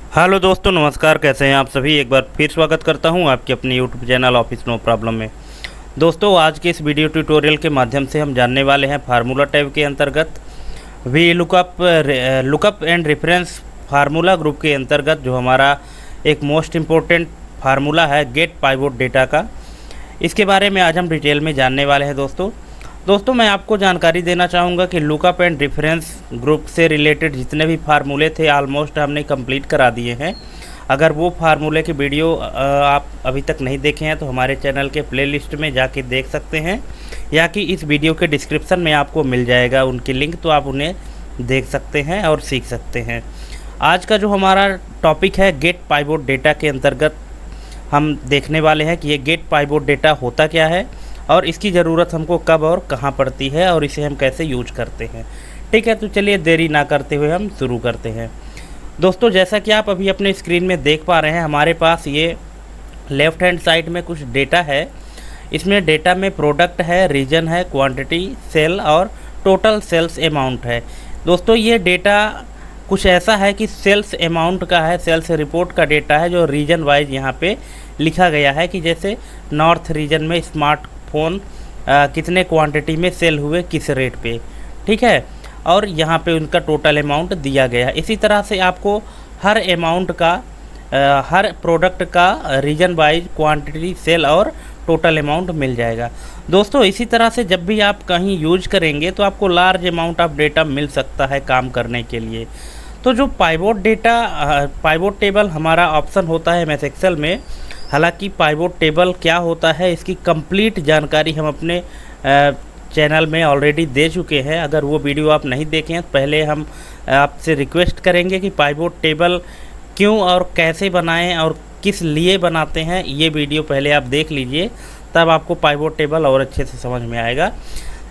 Hello दोस्तों, नमस्कार। कैसे हैं आप सभी। एक बार फिर स्वागत करता हूं आपके अपने YouTube channel office no problem में। दोस्तों, आज के इस वीडियो ट्यूटोरियल के माध्यम से हम जानने वाले हैं फार्मूला टैब के अंतर्गत V lookup and reference formula group के अंतर्गत जो हमारा एक मोस्ट इम्पोर्टेंट फार्मूला है गेट पाइवोट डेटा का, इसके बारे में आज हम डिटेल में जानने वाले हैं। दोस्तों मैं आपको जानकारी देना चाहूँगा कि लुकअप एंड रेफरेंस ग्रुप से रिलेटेड जितने भी फार्मूले थे ऑलमोस्ट हमने कंप्लीट करा दिए हैं। अगर वो फार्मूले की वीडियो आप अभी तक नहीं देखे हैं तो हमारे चैनल के प्लेलिस्ट में जाके देख सकते हैं, या कि इस वीडियो के डिस्क्रिप्शन में आपको मिल जाएगा उनकी लिंक, तो आप उन्हें देख सकते हैं और सीख सकते हैं। आज का जो हमारा टॉपिक है गेट पाइवोट डेटा के अंतर्गत हम देखने वाले हैं कि ये गेट पाइवोट डेटा होता क्या है और इसकी ज़रूरत हमको कब और कहाँ पड़ती है और इसे हम कैसे यूज करते हैं। ठीक है, तो चलिए देरी ना करते हुए हम शुरू करते हैं। दोस्तों, जैसा कि आप अभी अपने स्क्रीन में देख पा रहे हैं, हमारे पास ये लेफ़्ट हैंड साइड में कुछ डेटा है। इसमें डेटा में प्रोडक्ट है, रीजन है, क्वांटिटी, सेल और टोटल सेल्स अमाउंट है। दोस्तों, ये डेटा कुछ ऐसा है कि सेल्स अमाउंट का है, सेल्स रिपोर्ट का डेटा है जो रीजन वाइज यहाँ पे लिखा गया है कि जैसे नॉर्थ रीजन में स्मार्टफोन कितने क्वांटिटी में सेल हुए, किस रेट पे। ठीक है, और यहाँ पे उनका टोटल अमाउंट दिया गया है। इसी तरह से आपको हर अमाउंट का हर प्रोडक्ट का रीजन वाइज क्वांटिटी, सेल और टोटल अमाउंट मिल जाएगा। दोस्तों, इसी तरह से जब भी आप कहीं यूज करेंगे तो आपको लार्ज अमाउंट ऑफ डेटा मिल सकता है काम करने के लिए। तो जो पाइवोट टेबल हमारा ऑप्शन होता है एमएस एक्सेल में, हालांकि पाइवोट टेबल क्या होता है इसकी कंप्लीट जानकारी हम अपने चैनल में ऑलरेडी दे चुके हैं। अगर वो वीडियो आप नहीं देखे हैं तो पहले हम आपसे रिक्वेस्ट करेंगे कि पाइवोट टेबल क्यों और कैसे बनाएं और किस लिए बनाते हैं, ये वीडियो पहले आप देख लीजिए, तब आपको पाइवोट टेबल और अच्छे से समझ में आएगा।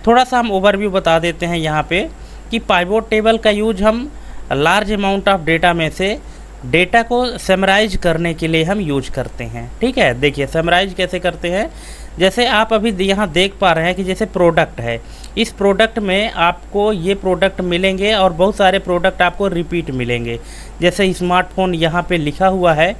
थोड़ा सा हम ओवरव्यू बता देते हैं यहाँ पे कि पाइवोट टेबल का यूज हम लार्ज अमाउंट ऑफ डेटा में से डेटा को समराइज करने के लिए हम यूज करते हैं। ठीक है, देखिए समराइज कैसे करते हैं। जैसे आप अभी यहाँ देख पा रहे हैं कि जैसे प्रोडक्ट है, इस प्रोडक्ट में आपको ये प्रोडक्ट मिलेंगे और बहुत सारे प्रोडक्ट आपको रिपीट मिलेंगे। जैसे स्मार्टफोन यहाँ पे लिखा हुआ है,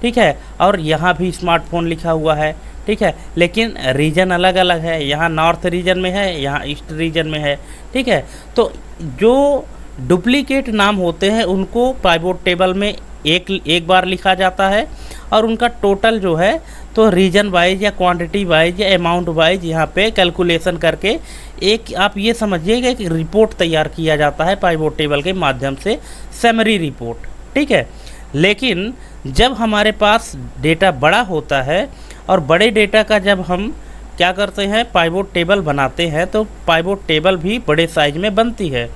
ठीक है, और यहाँ भी स्मार्टफोन लिखा हुआ है। ठीक है, लेकिन रीजन अलग अलग है, यहाँ नॉर्थ रीजन में है, यहाँ ईस्ट रीजन में है। ठीक है, तो जो डुप्लीकेट नाम होते हैं उनको पाइवोट टेबल में एक बार लिखा जाता है और उनका टोटल जो है तो रीजन वाइज या क्वांटिटी वाइज या अमाउंट वाइज यहाँ पे कैलकुलेशन करके एक आप ये समझिएगा कि रिपोर्ट तैयार किया जाता है पाइवोट टेबल के माध्यम से, समरी रिपोर्ट। ठीक है, लेकिन जब हमारे पास डेटा बड़ा होता है और बड़े डेटा का जब हम क्या करते हैं पाइवोट टेबल बनाते हैं तो पाइवोट टेबल भी बड़े साइज में बनती है।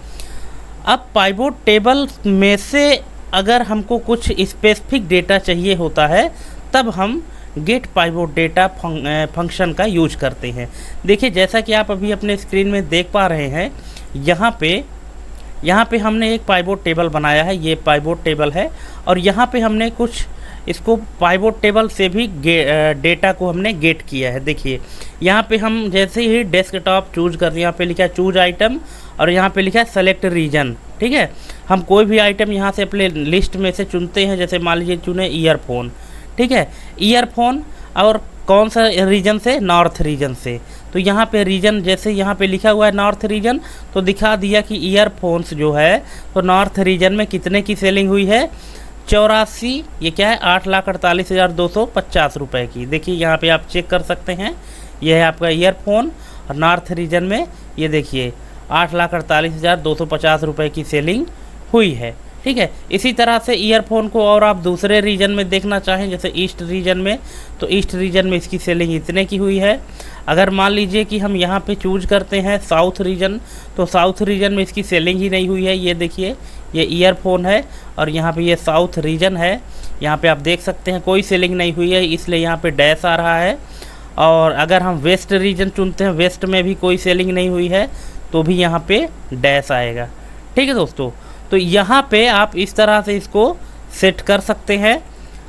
अब पाइवोट टेबल में से अगर हमको कुछ स्पेसिफिक डेटा चाहिए होता है तब हम गेट पाइवोट डेटा फंक्शन का यूज करते हैं। देखिए, जैसा कि आप अभी अपने स्क्रीन में देख पा रहे हैं, यहाँ पे हमने एक पाइवोट टेबल बनाया है, ये पाइवोट टेबल है, और यहाँ पे हमने कुछ इसको पाइवोट टेबल से भी डेटा को हमने गेट किया है। देखिए, यहाँ पे हम जैसे ही डेस्कटॉप चूज करते हैं, यहाँ पे लिखा है चूज आइटम और यहाँ पे लिखा है सेलेक्ट रीजन। ठीक है, हम कोई भी आइटम यहाँ से अपने लिस्ट में से चुनते हैं। जैसे मान लीजिए चुने ईयरफोन। ठीक है, ईयरफोन और कौन सा रीजन से, नॉर्थ रीजन से। तो यहाँ पे रीजन जैसे यहाँ पे लिखा हुआ है नॉर्थ रीजन, तो दिखा दिया कि ईयरफोन्स जो है तो नॉर्थ रीजन में कितने की सेलिंग हुई है, 84, ये क्या है 8,48,250 रुपये की। देखिए यहाँ पे आप चेक कर सकते हैं, ये है आपका ईयरफोन और नॉर्थ रीजन में ये देखिए 8,48,250 रुपये की सेलिंग हुई है। ठीक है, इसी तरह से ईयरफोन को और आप दूसरे रीजन में देखना चाहें जैसे ईस्ट रीजन में, तो ईस्ट रीजन में इसकी सेलिंग इतने की हुई है। अगर मान लीजिए कि हम यहाँ पे चूज करते हैं साउथ रीजन, तो साउथ रीजन में इसकी सेलिंग ही नहीं हुई है। ये देखिए, ये ईयरफोन है और यहाँ पे ये साउथ रीजन है, यहाँ पे आप देख सकते हैं कोई सेलिंग नहीं हुई है, इसलिए यहाँ पे डैश आ रहा है। और अगर हम वेस्ट रीजन चुनते हैं, वेस्ट में भी कोई सेलिंग नहीं हुई है, तो भी यहाँ पे डैश आएगा। ठीक है दोस्तों, तो यहाँ पे आप इस तरह से इसको सेट कर सकते हैं।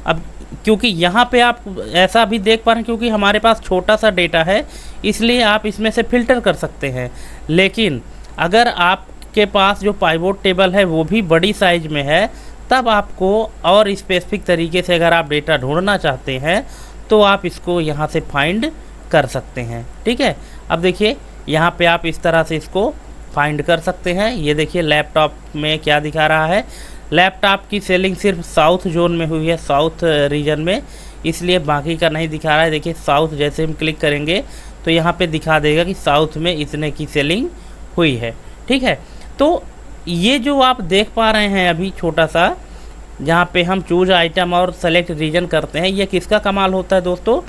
अब क्योंकि यहाँ पे आप ऐसा भी देख पा रहे हैं, क्योंकि हमारे पास छोटा सा डेटा है इसलिए आप इसमें से फ़िल्टर कर सकते हैं। लेकिन अगर आपके पास जो पाइवोट टेबल है वो भी बड़ी साइज में है तब आपको और स्पेसिफिक तरीके से अगर आप डेटा ढूंढना चाहते हैं तो आप इसको यहाँ से फाइंड कर सकते हैं। ठीक है, अब देखिए यहाँ पे आप इस तरह से इसको फाइंड कर सकते हैं। ये देखिए लैपटॉप में क्या दिखा रहा है, लैपटॉप की सेलिंग सिर्फ साउथ जोन में हुई है, साउथ रीजन में, इसलिए बाकी का नहीं दिखा रहा है। देखिए साउथ जैसे हम क्लिक करेंगे तो यहाँ पे दिखा देगा कि साउथ में इतने की सेलिंग हुई है। ठीक है, तो ये जो आप देख पा रहे हैं अभी छोटा सा जहाँ पे हम चूज आइटम और सेलेक्ट रीजन करते हैं, ये किसका कमाल होता है दोस्तों,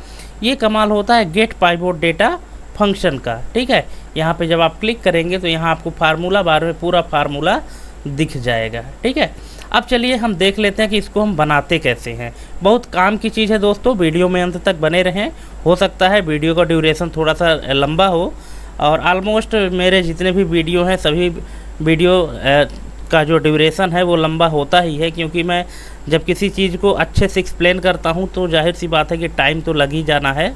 ये कमाल होता है गेट पाइवोट डेटा फंक्शन का। ठीक है, यहाँ पे जब आप क्लिक करेंगे तो यहाँ आपको फार्मूला बार में पूरा फार्मूला दिख जाएगा। ठीक है, अब चलिए हम देख लेते हैं कि इसको हम बनाते कैसे हैं। बहुत काम की चीज़ है दोस्तों, वीडियो में अंत तक बने रहें। हो सकता है वीडियो का ड्यूरेशन थोड़ा सा लंबा हो, और ऑलमोस्ट मेरे जितने भी वीडियो हैं सभी वीडियो का जो ड्यूरेशन है वो लंबा होता ही है, क्योंकि मैं जब किसी चीज़ को अच्छे से एक्सप्लेन करता हूँ तो जाहिर सी बात है कि टाइम तो लग ही जाना है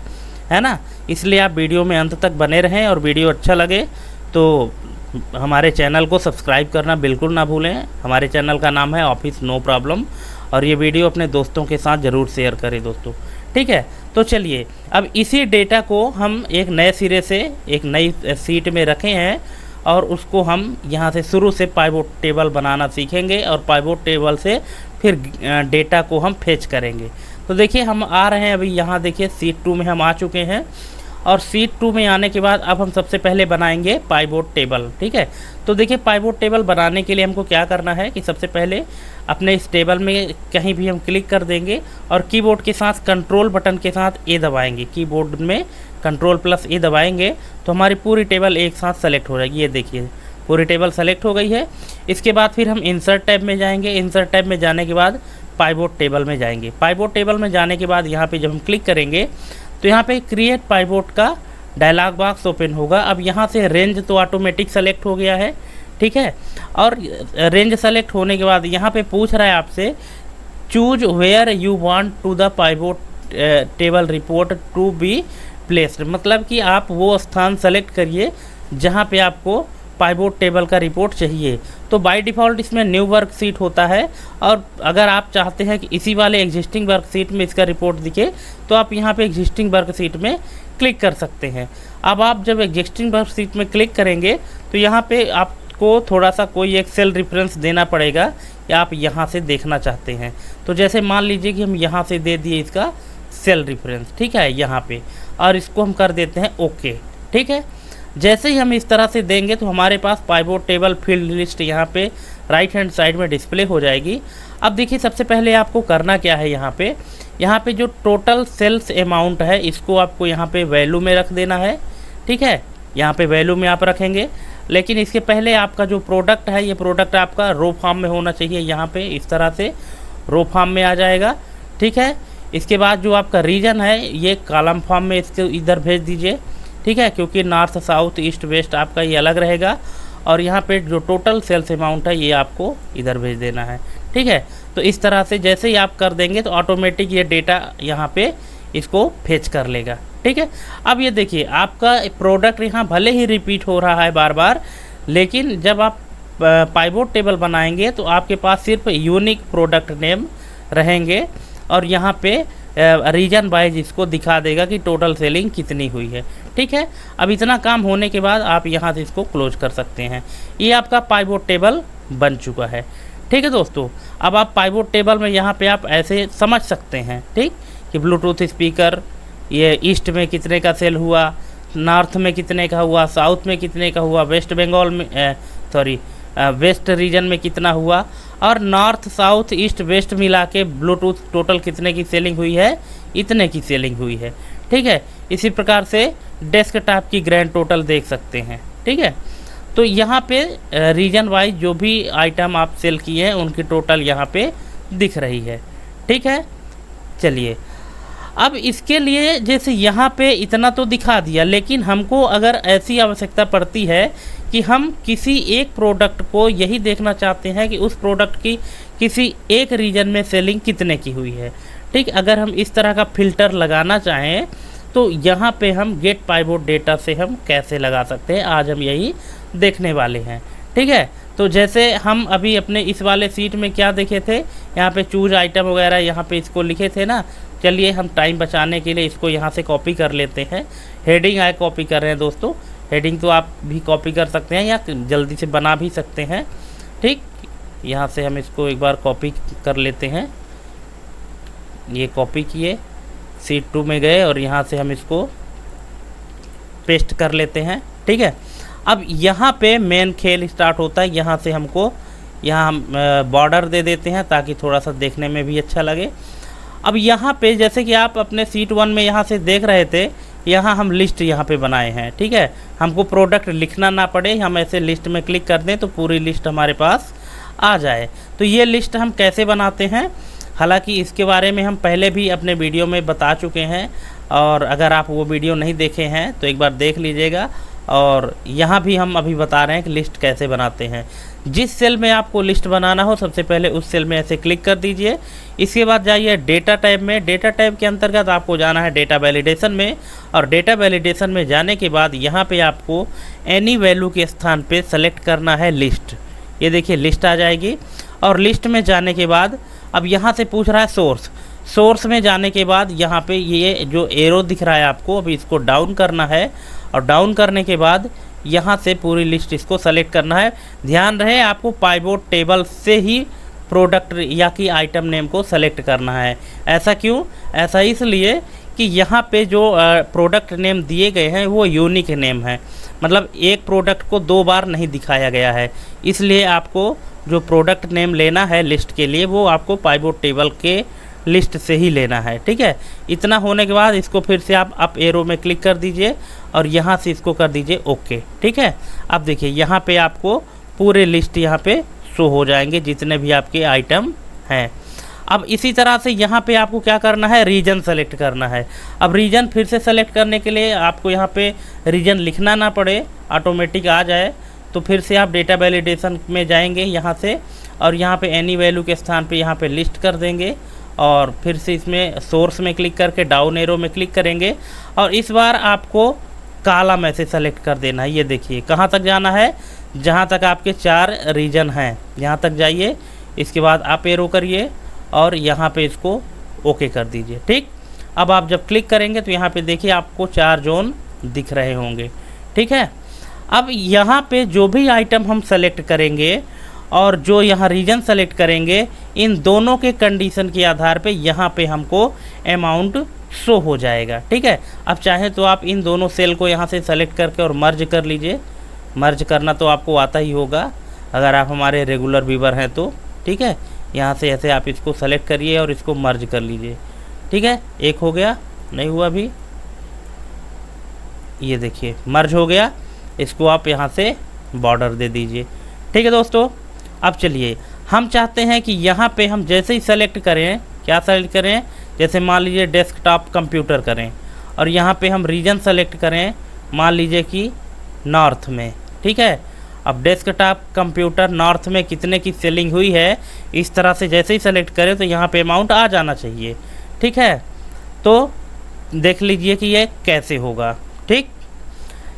ना। इसलिए आप वीडियो में अंत तक बने रहें, और वीडियो अच्छा लगे तो हमारे चैनल को सब्सक्राइब करना बिल्कुल ना भूलें। हमारे चैनल का नाम है ऑफिस नो प्रॉब्लम, और ये वीडियो अपने दोस्तों के साथ ज़रूर शेयर करें दोस्तों। ठीक है, तो चलिए अब इसी डेटा को हम एक नए सिरे से एक नई सीट में रखे हैं, और उसको हम यहाँ से शुरू से पाइवोट टेबल बनाना सीखेंगे, और पाइवोट टेबल से फिर डेटा को हम फेच करेंगे। तो देखिए हम आ रहे हैं अभी यहाँ, देखिए सीट 2 में हम आ चुके हैं, और सीट 2 में आने के बाद अब हम सबसे पहले बनाएंगे पाइवोट टेबल। ठीक है, तो देखिए पाइवोट टेबल बनाने के लिए हमको क्या करना है कि सबसे पहले अपने इस टेबल में कहीं भी हम क्लिक कर देंगे, और कीबोर्ड के साथ कंट्रोल बटन के साथ ए दबाएंगे। कीबोर्ड में कंट्रोल प्लस ए दबाएंगे तो हमारी पूरी टेबल एक साथ सेलेक्ट हो जाएगी। ये देखिए पूरी टेबल सेलेक्ट हो गई है। इसके बाद फिर हम इंसर्ट टैब में जाएंगे। इंसर्ट टैब में जाने के बाद पाइवोट टेबल में जाएंगे। पाइवोट टेबल में जाने के बाद यहाँ पे जब हम क्लिक करेंगे तो यहाँ पे क्रिएट पाइवोट का डायलॉग बॉक्स ओपन होगा। अब यहाँ से रेंज तो ऑटोमेटिक सेलेक्ट हो गया है। ठीक है, और रेंज सेलेक्ट होने के बाद यहाँ पे पूछ रहा है आपसे choose where you want to the pivot table report to be placed, मतलब कि आप वो स्थान सेलेक्ट करिए जहाँ पे आपको पाइवोट टेबल का रिपोर्ट चाहिए। तो बाय डिफ़ॉल्ट इसमें न्यू वर्कशीट होता है, और अगर आप चाहते हैं कि इसी वाले एग्जिस्टिंग वर्कशीट में इसका रिपोर्ट दिखे तो आप यहाँ पे एग्जिस्टिंग वर्कशीट में क्लिक कर सकते हैं। अब आप जब एग्जिस्टिंग वर्कशीट में क्लिक करेंगे तो यहाँ पे आपको थोड़ा सा कोई एक सेल रेफरेंस देना पड़ेगा कि आप यहाँ से देखना चाहते हैं। तो जैसे मान लीजिए कि हम यहाँ से दे दिए इसका सेल रेफरेंस, ठीक है, यहाँ पे, और इसको हम कर देते हैं ओके। ठीक है, जैसे ही हम इस तरह से देंगे तो हमारे पास पाइवोट टेबल फील्ड लिस्ट यहाँ पे राइट हैंड साइड में डिस्प्ले हो जाएगी। अब देखिए सबसे पहले आपको करना क्या है, यहाँ पे जो टोटल सेल्स अमाउंट है इसको आपको यहाँ पे वैल्यू में रख देना है। ठीक है, यहाँ पे वैल्यू में आप रखेंगे, लेकिन इसके पहले आपका जो प्रोडक्ट है ये प्रोडक्ट आपका रो फॉर्म में होना चाहिए। यहाँ पे इस तरह से रो फॉर्म में आ जाएगा। ठीक है, इसके बाद जो आपका रीजन है ये कॉलम फॉर्म में इसको इधर भेज दीजिए। ठीक है, क्योंकि नॉर्थ साउथ ईस्ट वेस्ट आपका ये अलग रहेगा, और यहाँ पे जो टोटल सेल्स अमाउंट है ये आपको इधर भेज देना है। ठीक है, तो इस तरह से जैसे ही आप कर देंगे तो ऑटोमेटिक ये डेटा यहाँ पे इसको फेच कर लेगा। ठीक है, अब ये देखिए आपका प्रोडक्ट यहाँ भले ही रिपीट हो रहा है बार बार, लेकिन जब आप पाइवोट टेबल बनाएंगे तो आपके पास सिर्फ यूनिक प्रोडक्ट नेम रहेंगे, और यहाँ पे रीजन वाइज इसको दिखा देगा कि टोटल सेलिंग कितनी हुई है। ठीक है, अब इतना काम होने के बाद आप यहाँ से इसको क्लोज कर सकते हैं। ये आपका पाइवोट टेबल बन चुका है। ठीक है दोस्तों, अब आप पाइवोट टेबल में यहाँ पे आप ऐसे समझ सकते हैं, ठीक, कि ब्लूटूथ स्पीकर ये ईस्ट में कितने का सेल हुआ, नॉर्थ में कितने का हुआ, साउथ में कितने का हुआ, वेस्ट बंगाल में वेस्ट रीजन में कितना हुआ, और नॉर्थ साउथ ईस्ट वेस्ट मिला के ब्लूटूथ टोटल कितने की सेलिंग हुई है, इतने की सेलिंग हुई है। ठीक है, इसी प्रकार से डेस्कटॉप की ग्रैंड टोटल देख सकते हैं। ठीक है, तो यहाँ पे रीजन वाइज जो भी आइटम आप सेल किए हैं उनकी टोटल यहाँ पे दिख रही है। ठीक है, चलिए अब इसके लिए जैसे यहाँ पे इतना तो दिखा दिया, लेकिन हमको अगर ऐसी आवश्यकता पड़ती है कि हम किसी एक प्रोडक्ट को यही देखना चाहते हैं कि उस प्रोडक्ट की किसी एक रीजन में सेलिंग कितने की हुई है। ठीक, अगर हम इस तरह का फ़िल्टर लगाना चाहें तो यहाँ पे हम गेट पाइवोट डेटा से हम कैसे लगा सकते हैं, आज हम यही देखने वाले हैं। ठीक है, तो जैसे हम अभी अपने इस वाले सीट में क्या देखे थे, यहाँ पे चूज आइटम वगैरह यहाँ पे इसको लिखे थे ना। चलिए हम टाइम बचाने के लिए इसको यहाँ से कॉपी कर लेते हैं। हेडिंग आए कॉपी कर रहे हैं दोस्तों। हेडिंग तो आप भी कॉपी कर सकते हैं या जल्दी से बना भी सकते हैं। ठीक, यहाँ से हम इसको एक बार कॉपी कर लेते हैं। ये कॉपी किए, सीट 2 में गए और यहाँ से हम इसको पेस्ट कर लेते हैं। ठीक है, अब यहाँ पे मेन खेल स्टार्ट होता है। यहाँ से हमको यहाँ हम बॉर्डर दे देते हैं ताकि थोड़ा सा देखने में भी अच्छा लगे। अब यहाँ पे जैसे कि आप अपने सीट 1 में यहाँ से देख रहे थे, यहाँ हम लिस्ट यहाँ पे बनाए हैं। ठीक है, हमको प्रोडक्ट लिखना ना पड़े, हम ऐसे लिस्ट में क्लिक कर दें तो पूरी लिस्ट हमारे पास आ जाए। तो ये लिस्ट हम कैसे बनाते हैं, हालांकि इसके बारे में हम पहले भी अपने वीडियो में बता चुके हैं, और अगर आप वो वीडियो नहीं देखे हैं तो एक बार देख लीजिएगा। और यहाँ भी हम अभी बता रहे हैं कि लिस्ट कैसे बनाते हैं। जिस सेल में आपको लिस्ट बनाना हो सबसे पहले उस सेल में ऐसे क्लिक कर दीजिए। इसके बाद जाइए डेटा टैब में। डेटा टैब के अंतर्गत आपको जाना है डेटा वैलिडेशन में, और डेटा वैलिडेशन में जाने के बाद यहाँ पे आपको एनी वैल्यू के स्थान पे सेलेक्ट करना है लिस्ट। ये देखिए लिस्ट आ जाएगी, और लिस्ट में जाने के बाद अब यहाँ से पूछ रहा है सोर्स। सोर्स में जाने के बाद यहाँ पे ये जो एरो दिख रहा है आपको, अभी इसको डाउन करना है, और डाउन करने के बाद यहाँ से पूरी लिस्ट इसको सेलेक्ट करना है। ध्यान रहे आपको पाइवोट टेबल से ही प्रोडक्ट या कि आइटम नेम को सेलेक्ट करना है। ऐसा क्यों? ऐसा इसलिए कि यहाँ पे जो प्रोडक्ट नेम दिए गए हैं वो यूनिक नेम है, मतलब एक प्रोडक्ट को 2 बार नहीं दिखाया गया है। इसलिए आपको जो प्रोडक्ट नेम लेना है लिस्ट के लिए वो आपको पाइवोट टेबल के लिस्ट से ही लेना है। ठीक है, इतना होने के बाद इसको फिर से आप अप एरो में क्लिक कर दीजिए और यहाँ से इसको कर दीजिए ओके। ठीक है, अब देखिए यहाँ पे आपको पूरे लिस्ट यहाँ पे शो हो जाएंगे जितने भी आपके आइटम हैं। अब इसी तरह से यहाँ पे आपको क्या करना है, रीजन सेलेक्ट करना है। अब रीजन फिर से सेलेक्ट करने के लिए आपको यहाँ पे रीजन लिखना ना पड़े, ऑटोमेटिक आ जाए, तो फिर से आप डेटा वैलिडेशन में जाएंगे यहाँ से, और यहाँ पे एनी वैल्यू के स्थान पे यहाँ पे लिस्ट कर देंगे, और फिर से इसमें सोर्स में क्लिक करके डाउन एरो में क्लिक करेंगे, और इस बार आपको कॉलम ऐसे सेलेक्ट कर देना है। ये देखिए कहाँ तक जाना है, जहाँ तक आपके 4 रीजन हैं यहाँ तक जाइए। इसके बाद आप एरो करिए और यहाँ पे इसको ओके कर दीजिए। ठीक, अब आप जब क्लिक करेंगे तो यहाँ पे देखिए आपको 4 जोन दिख रहे होंगे। ठीक है, अब यहाँ पे जो भी आइटम हम सेलेक्ट करेंगे और जो यहाँ रीजन सेलेक्ट करेंगे, इन दोनों के कंडीशन के आधार पे यहाँ पे हमको अमाउंट शो हो जाएगा। ठीक है, अब चाहे तो आप इन दोनों सेल को यहाँ से सेलेक्ट करके और मर्ज कर लीजिए। मर्ज करना तो आपको आता ही होगा अगर आप हमारे रेगुलर व्यूवर हैं तो। ठीक है, यहाँ से ऐसे आप इसको सेलेक्ट करिए और इसको मर्ज कर लीजिए। ठीक है, एक हो गया, नहीं हुआ अभी, ये देखिए मर्ज हो गया। इसको आप यहाँ से बॉर्डर दे दीजिए। ठीक है दोस्तों, अब चलिए हम चाहते हैं कि यहाँ पे हम जैसे ही सेलेक्ट करें, क्या सेलेक्ट करें, जैसे मान लीजिए डेस्कटॉप कंप्यूटर करें और यहाँ पे हम रीजन सेलेक्ट करें, मान लीजिए कि नॉर्थ में। ठीक है, अब डेस्कटॉप कंप्यूटर नॉर्थ में कितने की सेलिंग हुई है, इस तरह से जैसे ही सेलेक्ट करें तो यहाँ पे अमाउंट आ जाना चाहिए। ठीक है, तो देख लीजिए कि ये कैसे होगा। ठीक,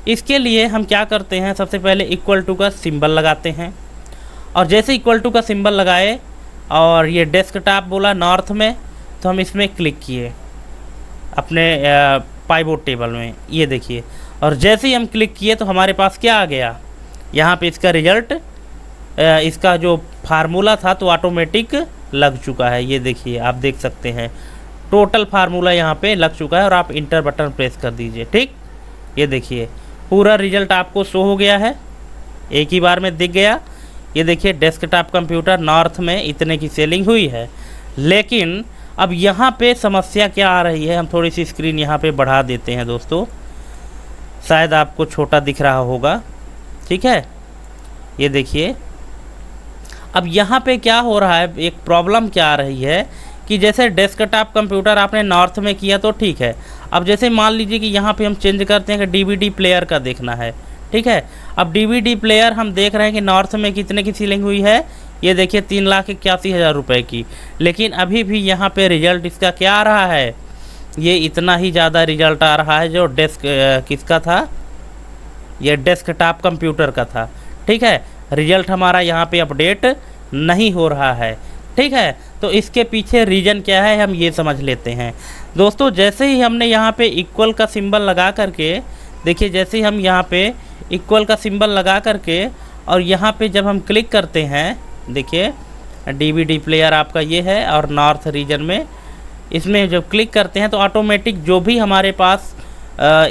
इसके लिए हम क्या करते हैं, सबसे पहले इक्वल टू का सिंबल लगाते हैं, और जैसे इक्वल टू का सिंबल लगाए और ये डेस्कटॉप बोला नॉर्थ में, तो हम इसमें क्लिक किए अपने पाइवोट टेबल में। ये देखिए, और जैसे ही हम क्लिक किए तो हमारे पास क्या आ गया, यहाँ पे इसका रिजल्ट, इसका जो फार्मूला था तो ऑटोमेटिक लग चुका है। ये देखिए आप देख सकते हैं टोटल फार्मूला यहाँ पे लग चुका है, और आप इंटर बटन प्रेस कर दीजिए। ठीक, ये देखिए पूरा रिजल्ट आपको शो हो गया है, एक ही बार में दिख गया। ये देखिए डेस्कटॉप कंप्यूटर नॉर्थ में इतने की सेलिंग हुई है। लेकिन अब यहाँ पे समस्या क्या आ रही है, हम थोड़ी सी स्क्रीन यहाँ पे बढ़ा देते हैं दोस्तों, शायद आपको छोटा दिख रहा होगा। ठीक है, ये देखिए अब यहाँ पे क्या हो रहा है, एक प्रॉब्लम क्या आ रही है कि जैसे डेस्कटॉप कंप्यूटर आपने नॉर्थ में किया तो ठीक है, अब जैसे मान लीजिए कि यहाँ पे हम चेंज करते हैं कि डीवीडी प्लेयर का देखना है। ठीक है, अब डीवीडी प्लेयर हम देख रहे हैं कि नॉर्थ में कितने की सेलिंग हुई है, ये देखिए 3,81,000 रुपये की। लेकिन अभी भी यहाँ पे रिजल्ट इसका क्या आ रहा है, ये इतना ही ज़्यादा रिजल्ट आ रहा है जो किसका था, ये डेस्कटॉप कंप्यूटर का था। ठीक है, रिजल्ट हमारा यहाँ पे अपडेट नहीं हो रहा है। ठीक है, तो इसके पीछे रीज़न क्या है हम ये समझ लेते हैं दोस्तों। जैसे ही हमने यहाँ पे इक्वल का सिंबल लगा करके, देखिए जैसे ही हम यहाँ पे इक्वल का सिंबल लगा करके और यहाँ पे जब हम क्लिक करते हैं, देखिए DVD प्लेयर आपका ये है और नॉर्थ रीजन में इसमें जब क्लिक करते हैं तो ऑटोमेटिक जो भी हमारे पास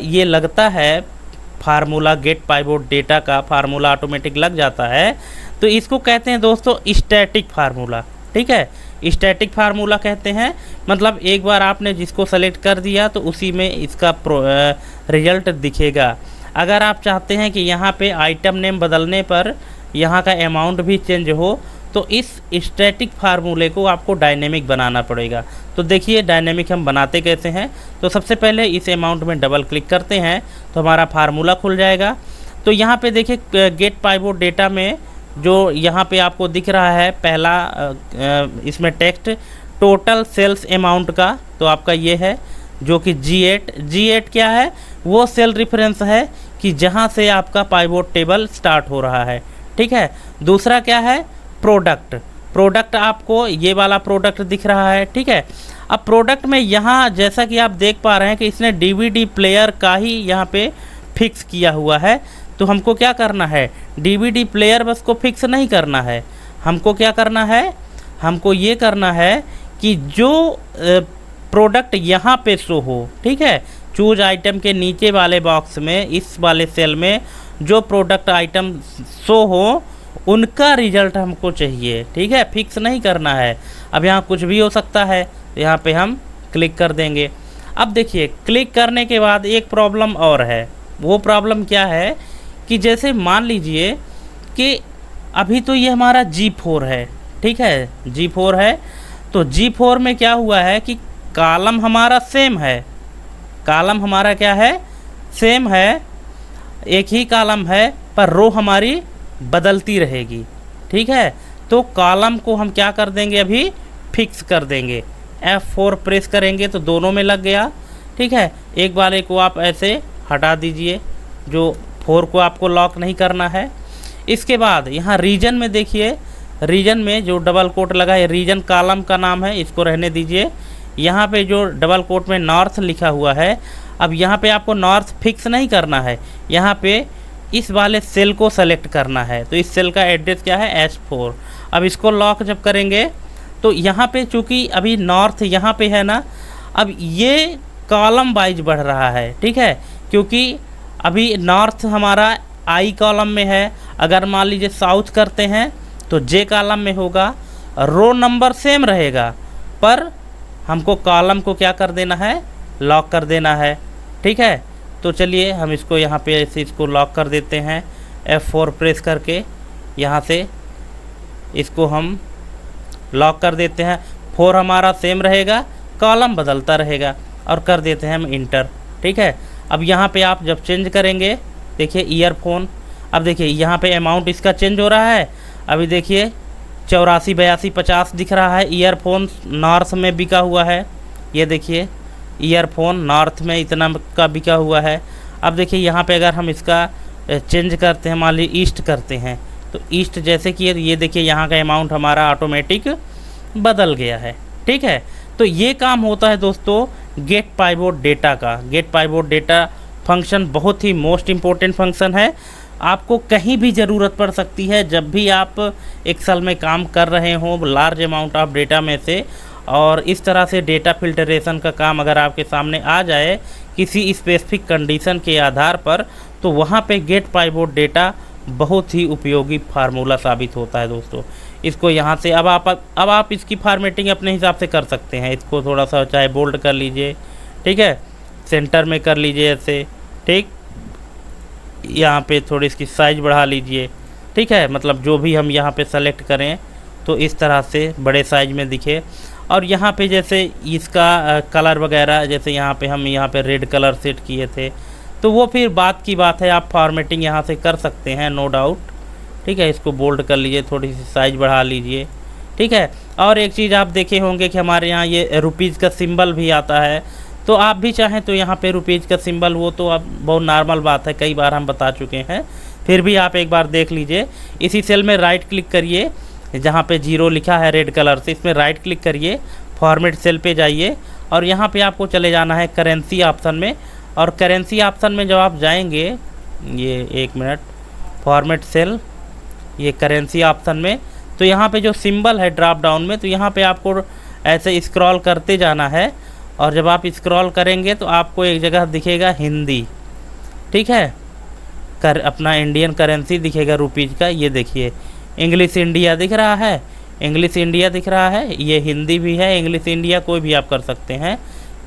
ये लगता है फार्मूला गेट पाइवोट डेटा का फार्मूला ऑटोमेटिक लग जाता है। तो इसको कहते हैं दोस्तों स्टैटिक फार्मूला। ठीक है, स्टैटिक फार्मूला कहते हैं, मतलब एक बार आपने जिसको सेलेक्ट कर दिया तो उसी में इसका रिजल्ट दिखेगा। अगर आप चाहते हैं कि यहाँ पे आइटम नेम बदलने पर यहाँ का अमाउंट भी चेंज हो तो इस स्टैटिक फार्मूले को आपको डायनेमिक बनाना पड़ेगा। तो देखिए डायनेमिक हम बनाते कैसे हैं। तो सबसे पहले इस अमाउंट में डबल क्लिक करते हैं तो हमारा फार्मूला खुल जाएगा। तो यहाँ पे देखिए गेट पाइवोट डेटा में जो यहाँ पे आपको दिख रहा है पहला इसमें टेक्स्ट टोटल सेल्स अमाउंट का, तो आपका ये है जो कि G8 क्या है, वो सेल रेफरेंस है कि जहाँ से आपका पाइवोट टेबल स्टार्ट हो रहा है। ठीक है, दूसरा क्या है प्रोडक्ट आपको ये वाला प्रोडक्ट दिख रहा है। ठीक है, अब प्रोडक्ट में यहाँ जैसा कि आप देख पा रहे हैं कि इसने DVD प्लेयर का ही यहाँ पे फिक्स किया हुआ है। तो हमको क्या करना है, DVD प्लेयर बस को फिक्स नहीं करना है, हमको क्या करना है, हमको ये करना है कि जो प्रोडक्ट यहाँ पे शो हो, ठीक है, चूज आइटम के नीचे वाले बॉक्स में इस वाले सेल में जो प्रोडक्ट आइटम शो हो उनका रिजल्ट हमको चाहिए। ठीक है, फिक्स नहीं करना है। अब यहाँ कुछ भी हो सकता है, यहाँ पे हम क्लिक कर देंगे। अब देखिए क्लिक करने के बाद एक प्रॉब्लम और है। वो प्रॉब्लम क्या है कि जैसे मान लीजिए कि अभी तो ये हमारा G4 है। ठीक है, G4 है, तो G4 में क्या हुआ है कि कॉलम हमारा सेम है, कॉलम हमारा क्या है, सेम है, एक ही कॉलम है, पर रो हमारी बदलती रहेगी। ठीक है, तो कॉलम को हम क्या कर देंगे, अभी फिक्स कर देंगे। F4 प्रेस करेंगे तो दोनों में लग गया। ठीक है, एक वाले को आप ऐसे हटा दीजिए, जो 4 को आपको लॉक नहीं करना है। इसके बाद यहाँ रीजन में देखिए, रीजन में जो डबल कोट लगा है, रीजन कॉलम का नाम है, इसको रहने दीजिए। यहाँ पे जो डबल कोट में नॉर्थ लिखा हुआ है, अब यहाँ पे आपको नॉर्थ फिक्स नहीं करना है, यहाँ पे इस वाले सेल को सेलेक्ट करना है। तो इस सेल का एड्रेस क्या है, S4। अब इसको लॉक जब करेंगे तो यहाँ पे चूँकि अभी नॉर्थ यहाँ पे है ना, अब ये कॉलम वाइज बढ़ रहा है। ठीक है, क्योंकि अभी नॉर्थ हमारा I कॉलम में है। अगर मान लीजिए साउथ करते हैं तो J कॉलम में होगा, रो नंबर सेम रहेगा, पर हमको कॉलम को क्या कर देना है, लॉक कर देना है। ठीक है, तो चलिए हम इसको यहाँ पे ऐसे इसको लॉक कर देते हैं। F4 प्रेस करके यहाँ से इसको हम लॉक कर देते हैं। 4 हमारा सेम रहेगा, कॉलम बदलता रहेगा, और कर देते हैं हम इंटर। ठीक है, अब यहाँ पे आप जब चेंज करेंगे, देखिए ईयरफोन, अब देखिए यहाँ पे अमाउंट इसका चेंज हो रहा है। अभी देखिए 84, 82, 50 दिख रहा है। ईयरफोन नॉर्थ में बिका हुआ है, ये देखिए ईयरफोन नॉर्थ में इतना का बिका हुआ है। अब देखिए यहाँ पे अगर हम इसका चेंज करते हैं, मान लीजिए ईस्ट करते हैं, तो ईस्ट जैसे कि ये देखिए यहाँ का अमाउंट हमारा ऑटोमेटिक बदल गया है। ठीक है, तो ये काम होता है दोस्तों गेट पाइवोट डेटा का। गेट पाइवोट डेटा फंक्शन बहुत ही मोस्ट इम्पोर्टेंट फंक्शन है, आपको कहीं भी ज़रूरत पड़ सकती है। जब भी आप एक्सेल में काम कर रहे हों लार्ज अमाउंट ऑफ डेटा में से, और इस तरह से डेटा फिल्टरेशन का काम अगर आपके सामने आ जाए किसी स्पेसिफिक कंडीशन के आधार पर, तो वहाँ पे गेट पाइवोट डेटा बहुत ही उपयोगी फार्मूला साबित होता है दोस्तों। इसको यहाँ से अब आप इसकी फॉर्मेटिंग अपने हिसाब से कर सकते हैं। इसको थोड़ा सा चाहे बोल्ड कर लीजिए, ठीक है, सेंटर में कर लीजिए ऐसे, ठीक, यहाँ पे थोड़ी इसकी साइज़ बढ़ा लीजिए। ठीक है, मतलब जो भी हम यहाँ पे सेलेक्ट करें तो इस तरह से बड़े साइज में दिखे। और यहाँ पे जैसे इसका कलर वगैरह, जैसे यहाँ पे हम यहाँ पे रेड कलर सेट किए थे, तो वो फिर बात की बात है, आप फॉर्मेटिंग यहाँ से कर सकते हैं, नो डाउट। ठीक है, इसको बोल्ड कर लीजिए, थोड़ी सी साइज़ बढ़ा लीजिए। ठीक है, और एक चीज़ आप देखे होंगे कि हमारे यहाँ ये रुपीज़ का सिंबल भी आता है, तो आप भी चाहें तो यहाँ पे रुपीज़ का सिंबल, वो तो अब बहुत नॉर्मल बात है, कई बार हम बता चुके हैं। फिर भी आप एक बार देख लीजिए। इसी सेल में राइट क्लिक करिए, जहाँ पे 0 लिखा है रेड कलर से, इसमें राइट क्लिक करिए, फॉर्मेट सेल पे जाइए और यहाँ पे आपको चले जाना है करेंसी ऑप्शन में। और करेंसी ऑप्शन में जब आप जाएंगे, ये 1 मिनट, फॉर्मेट सेल, ये करेंसी ऑप्शन में, तो यहाँ पे जो सिंबल है ड्रॉप डाउन में, तो यहाँ पे आपको ऐसे स्क्रॉल करते जाना है। और जब आप स्क्रॉल करेंगे तो आपको एक जगह दिखेगा हिंदी, ठीक है, अपना इंडियन करेंसी दिखेगा रुपीज़ का। ये देखिए इंग्लिश इंडिया दिख रहा है, इंग्लिश इंडिया दिख रहा है, ये हिंदी भी है, इंग्लिश इंडिया कोई भी आप कर सकते हैं।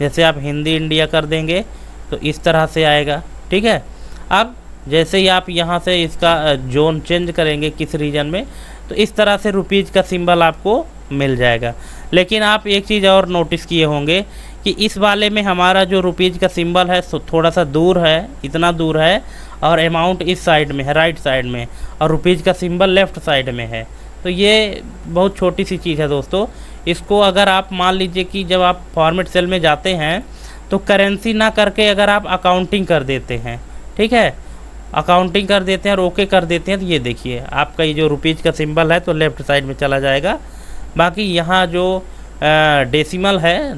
जैसे आप हिंदी इंडिया कर देंगे तो इस तरह से आएगा, ठीक है। अब जैसे ही आप यहाँ से इसका जोन चेंज करेंगे किस रीजन में, तो इस तरह से रुपीज़ का सिंबल आपको मिल जाएगा। लेकिन आप एक चीज़ और नोटिस किए होंगे कि इस वाले में हमारा जो रुपीज़ का सिंबल है थोड़ा सा दूर है, इतना दूर है, और अमाउंट इस साइड में है, राइट साइड में, और रुपीज़ का सिंबल लेफ़्ट साइड में है। तो ये बहुत छोटी सी चीज़ है दोस्तों। इसको अगर आप मान लीजिए कि जब आप फॉर्मेट सेल में जाते हैं तो करेंसी ना करके अगर आप अकाउंटिंग कर देते हैं, ठीक है, अकाउंटिंग कर देते हैं और ओके कर देते हैं, तो ये देखिए आपका ये जो रुपीज़ का सिंबल है तो लेफ़्ट साइड में चला जाएगा। बाकी यहाँ जो डेसिमल है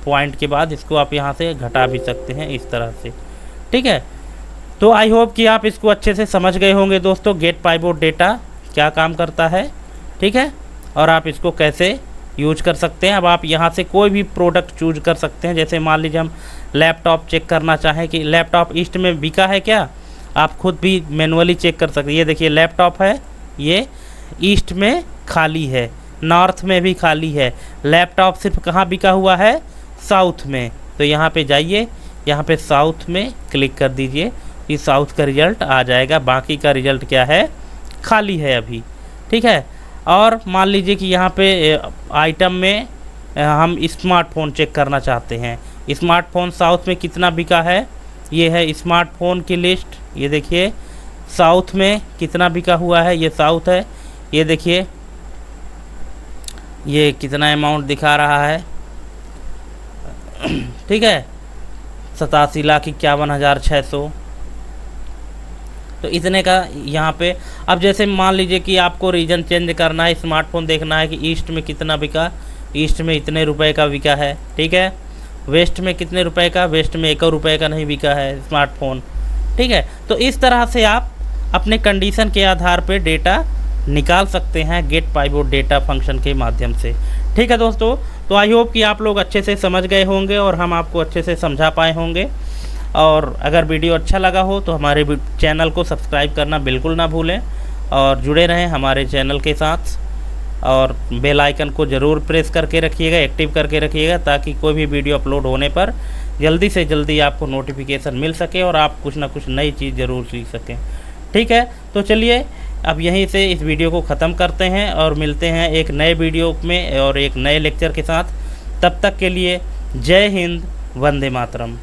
पॉइंट के बाद, इसको आप यहाँ से घटा भी सकते हैं इस तरह से, ठीक है। तो आई होप कि आप इसको अच्छे से समझ गए होंगे दोस्तों, गेट पाइवोट डेटा क्या काम करता है, ठीक है, और आप इसको कैसे यूज कर सकते हैं। अब आप यहाँ से कोई भी प्रोडक्ट चूज कर सकते हैं। जैसे मान लीजिए हम लैपटॉप चेक करना चाहें कि लैपटॉप ईस्ट में बिका है क्या, आप खुद भी मैनुअली चेक कर सकते हैं। ये देखिए लैपटॉप है, ये ईस्ट में खाली है, नॉर्थ में भी खाली है। लैपटॉप सिर्फ कहाँ बिका हुआ है, साउथ में। तो यहाँ पे जाइए, यहाँ पे साउथ में क्लिक कर दीजिए, ये साउथ का रिज़ल्ट आ जाएगा। बाकी का रिज़ल्ट क्या है, खाली है अभी, ठीक है। और मान लीजिए कि यहाँ पे आइटम में हम स्मार्टफोन चेक करना चाहते हैं, स्मार्टफोन साउथ में कितना बिका है, ये है स्मार्टफोन की लिस्ट। ये देखिए साउथ में कितना बिका हुआ है, ये साउथ है। ये देखिए ये कितना अमाउंट दिखा रहा है, ठीक है, 87,51,600। तो इतने का यहाँ पे। अब जैसे मान लीजिए कि आपको रीजन चेंज करना है, स्मार्टफोन देखना है कि ईस्ट में कितना बिका, ईस्ट में इतने रुपए का बिका है, ठीक है। वेस्ट में कितने रुपए का, वेस्ट में 1 रुपये का नहीं बिका है स्मार्टफोन, ठीक है। तो इस तरह से आप अपने कंडीशन के आधार पे डेटा निकाल सकते हैं गेट पाइवोट डेटा फंक्शन के माध्यम से, ठीक है दोस्तों। तो आई होप कि आप लोग अच्छे से समझ गए होंगे और हम आपको अच्छे से समझा पाए होंगे। और अगर वीडियो अच्छा लगा हो तो हमारे चैनल को सब्सक्राइब करना बिल्कुल ना भूलें और जुड़े रहें हमारे चैनल के साथ। और बेल आइकन को ज़रूर प्रेस करके रखिएगा, एक्टिव करके रखिएगा, ताकि कोई भी वीडियो अपलोड होने पर जल्दी से जल्दी आपको नोटिफिकेशन मिल सके और आप कुछ ना कुछ नई चीज़ ज़रूर सीख सकें, ठीक है। तो चलिए अब यहीं से इस वीडियो को ख़त्म करते हैं और मिलते हैं एक नए वीडियो में और एक नए लेक्चर के साथ। तब तक के लिए जय हिंद, वंदे मातरम।